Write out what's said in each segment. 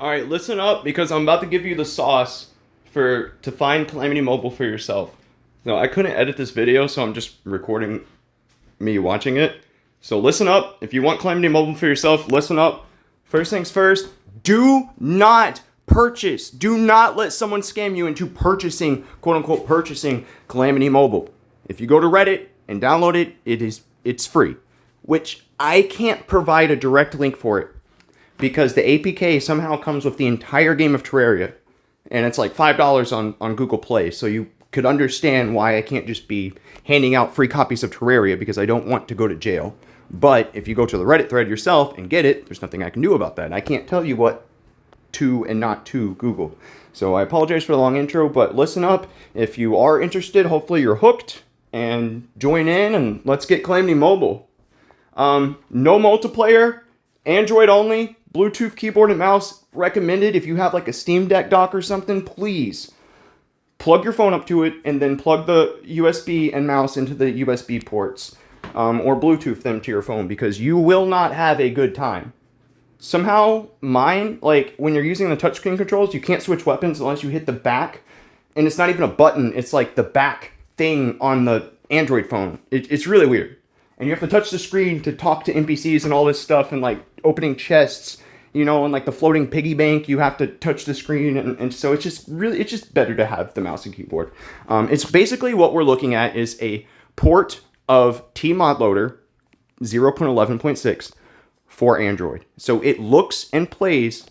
Alright, listen up because I'm about to give you the sauce to find Calamity Mobile for yourself. No, I couldn't edit this video, so I'm just recording me watching it. So listen up. If you want Calamity Mobile for yourself, listen up. First things first, do not purchase. Do not let someone scam you into purchasing, quote unquote, purchasing Calamity Mobile. If you go to Reddit and download it, it's free, which I can't provide a direct link for it because the APK somehow comes with the entire game of Terraria, and it's like $5 on Google Play, so you could understand why I can't just be handing out free copies of Terraria because I don't want to go to jail. But if you go to the Reddit thread yourself and get it, there's nothing I can do about that. I can't tell you what to and not to Google. So I apologize for the long intro, but listen up. If you are interested, hopefully you're hooked, and join in and let's get Calamity Mobile. No multiplayer, Android only, Bluetooth keyboard and mouse recommended. If you have like a Steam Deck dock or something, please plug your phone up to it and then plug the USB and mouse into the USB ports, or Bluetooth them to your phone, because you will not have a good time. Somehow mine, like when you're using the touchscreen controls, you can't switch weapons unless you hit the back, and it's not even a button, it's like the back thing on the Android phone. It's really weird. And you have to touch the screen to talk to NPCs and all this stuff, and like opening chests, you know, and like the floating piggy bank, you have to touch the screen, and so it's just better to have the mouse and keyboard. It's basically what we're looking at is a port of Tmodloader 0.11.6 for Android. So it looks and plays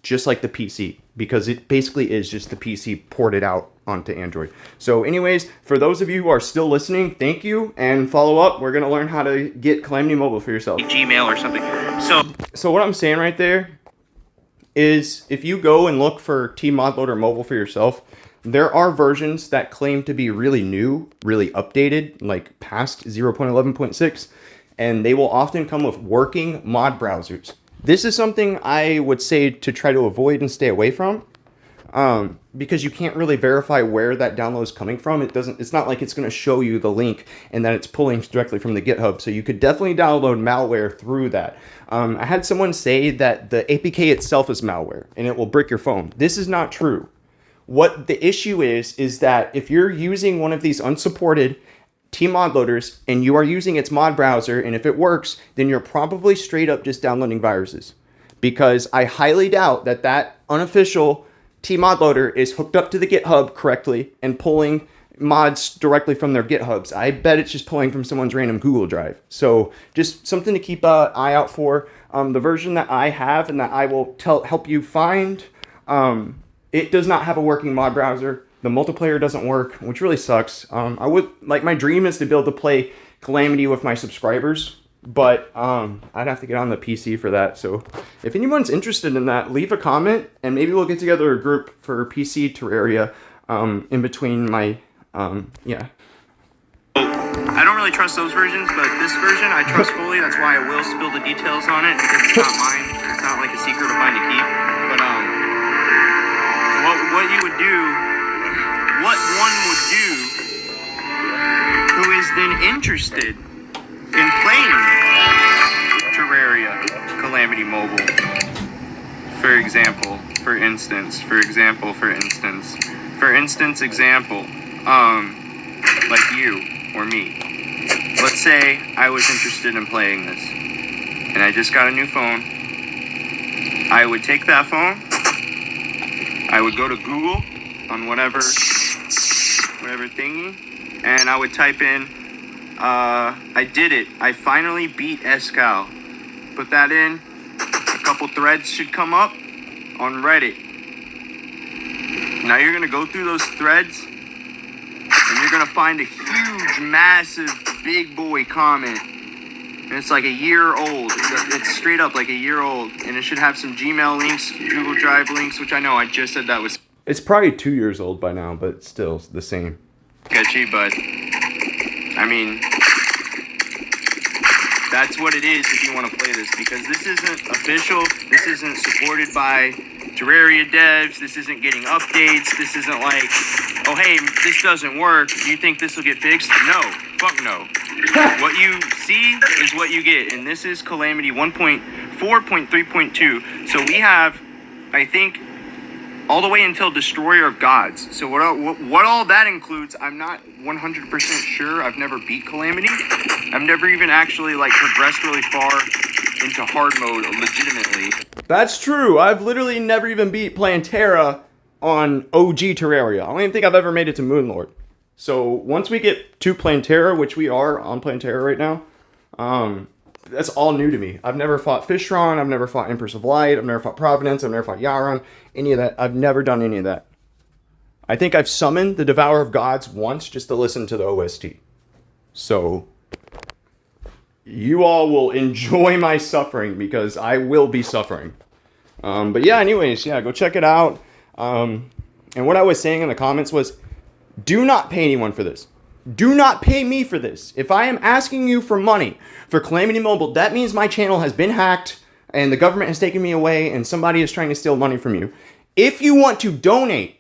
just like the PC, because it basically is just the PC ported out onto Android. So anyways, for those of you who are still listening, thank you, and follow up. We're going to learn how to get Calamity Mobile for yourself. Gmail or something. So what I'm saying right there is if you go and look for Tmodloader Mobile for yourself, there are versions that claim to be really new, really updated, like past 0.11.6, and they will often come with working mod browsers. This is something I would say to try to avoid and stay away from, because you can't really verify where that download is coming from. It's not like it's going to show you the link and that it's pulling directly from the GitHub. So you could definitely download malware through that. I had someone say that the APK itself is malware and it will brick your phone. This is not true. What the issue is that if you're using one of these unsupported Tmodloaders and you are using its mod browser, and if it works, then you're probably straight up just downloading viruses, because I highly doubt that that unofficial Tmodloader is hooked up to the GitHub correctly and pulling mods directly from their GitHubs. I bet it's just pulling from someone's random Google Drive. So just something to keep an eye out for. The version that I have and that I will help you find, it does not have a working mod browser. The multiplayer doesn't work, which really sucks. My dream is to be able to play Calamity with my subscribers, but I'd have to get on the PC for that. So if anyone's interested in that, leave a comment, and maybe we'll get together a group for PC Terraria in between my, yeah. I don't really trust those versions, but this version I trust fully. That's why I will spill the details on it, because it's not mine. It's not like a secret of mine to keep. But what you would do, what one would do, who is then interested in playing Terraria Calamity Mobile, for example, like you or me. Let's say I was interested in playing this, and I just got a new phone. I would take that phone, I would go to Google on whatever thingy, and I would type in, I did it. I finally beat Escal. Put that in. A couple threads should come up on Reddit. Now you're going to go through those threads, and you're going to find a huge, massive, big boy comment. And it's like a year old. It's straight up like a year old. And it should have some Gmail links, Google Drive links, which I know I just said that was It's probably 2 years old by now, but still the same. sketchy, but I mean, that's what it is if you want to play this, because this isn't official, this isn't supported by Terraria devs, this isn't getting updates, this isn't like, oh hey, this doesn't work, do you think this will get fixed? No, fuck no. What you see is what you get, and this is Calamity 1.4.3.2, so we have I think, all the way until Destroyer of Gods. So what all that includes, I'm not 100% sure. I've never beat Calamity. I've never even actually like progressed really far into hard mode legitimately. That's true. I've literally never even beat Plantera on OG Terraria. I don't even think I've ever made it to Moonlord. So once we get to Plantera, which we are on Plantera right now, that's all new to me. I've never fought Fishron, I've never fought Empress of Light, I've never fought Providence, I've never fought Yaron, any of that. I've never done any of that. I think I've summoned the Devourer of Gods once just to listen to the OST. So you all will enjoy my suffering because I will be suffering. But yeah, anyways, yeah, go check it out. And what I was saying in the comments was, do not pay anyone for this. Do not pay me for this. If I am asking you for money for Calamity Mobile, that means my channel has been hacked and the government has taken me away and somebody is trying to steal money from you. If you want to donate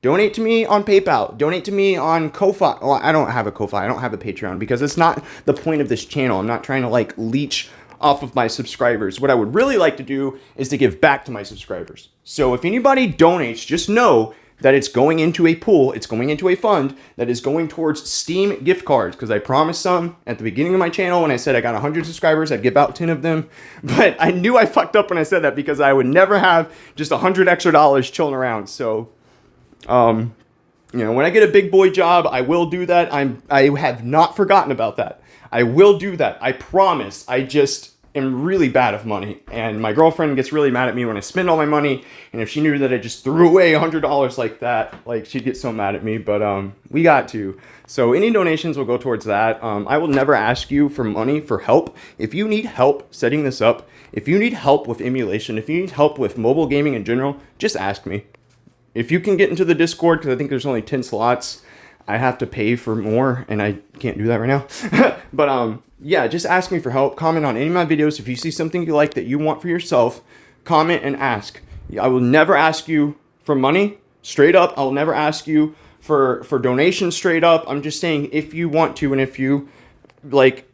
to me on PayPal, donate to me on Ko-Fi. Well, I don't have a Ko-Fi, I don't have a Patreon because it's not the point of this channel. I'm not trying to like leech off of my subscribers. What I would really like to do is to give back to my subscribers. So if anybody donates, just know that it's going into a pool, it's going into a fund that is going towards Steam gift cards, because I promised some at the beginning of my channel when I said I got 100 subscribers, I'd give out 10 of them, but I knew I fucked up when I said that because I would never have just 100 extra dollars chilling around. So, you know, when I get a big boy job, I will do that. I have not forgotten about that. I will do that. I promise. I just am really bad with money, and my girlfriend gets really mad at me when I spend all my money, and if she knew that I just threw away $100 like that, like, she'd get so mad at me. But we got to. So any donations will go towards that. I will never ask you for money for help. If you need help setting this up, if you need help with emulation, if you need help with mobile gaming in general, just ask me. If you can get into the Discord, because I think there's only 10 slots, I have to pay for more, and I can't do that right now. But yeah, just ask me for help. Comment on any of my videos. If you see something you like that you want for yourself, comment and ask. I will never ask you for money, straight up. I'll never ask you for donations, straight up. I'm just saying if you want to, and if you, like,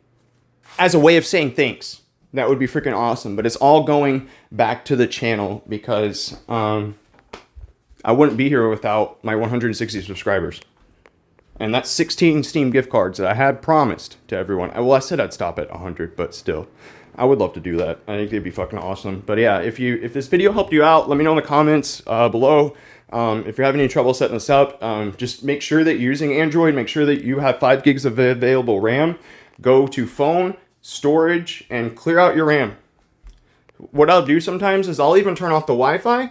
as a way of saying thanks, that would be freaking awesome. But it's all going back to the channel because I wouldn't be here without my 160 subscribers. And that's 16 Steam gift cards that I had promised to everyone. Well, I said I'd stop at 100, but still, I would love to do that. I think it'd be fucking awesome. But yeah, if this video helped you out, let me know in the comments below. If you're having any trouble setting this up, just make sure that you're using Android. Make sure that you have 5 gigs of available RAM. Go to phone, storage, and clear out your RAM. What I'll do sometimes is I'll even turn off the Wi-Fi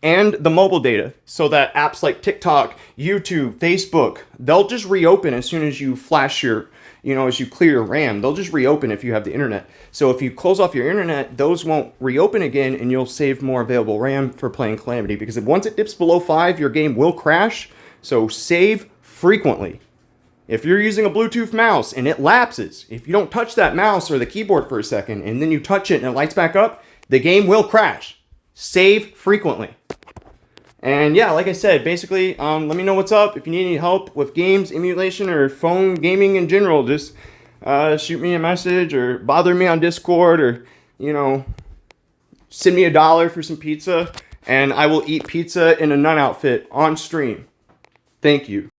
and the mobile data, so that apps like TikTok, YouTube, Facebook, they'll just reopen as soon as you flash your, as you clear your RAM. They'll just reopen if you have the internet. So if you close off your internet, those won't reopen again, and you'll save more available RAM for playing Calamity, because once it dips below 5, your game will crash. So save frequently. If you're using a Bluetooth mouse and it lapses, if you don't touch that mouse or the keyboard for a second, and then you touch it and it lights back up, the game will crash. Save frequently. And yeah, like I said, basically, let me know what's up. If you need any help with games, emulation, or phone gaming in general, just shoot me a message or bother me on Discord, or, send me $1 for some pizza, and I will eat pizza in a nun outfit on stream. Thank you.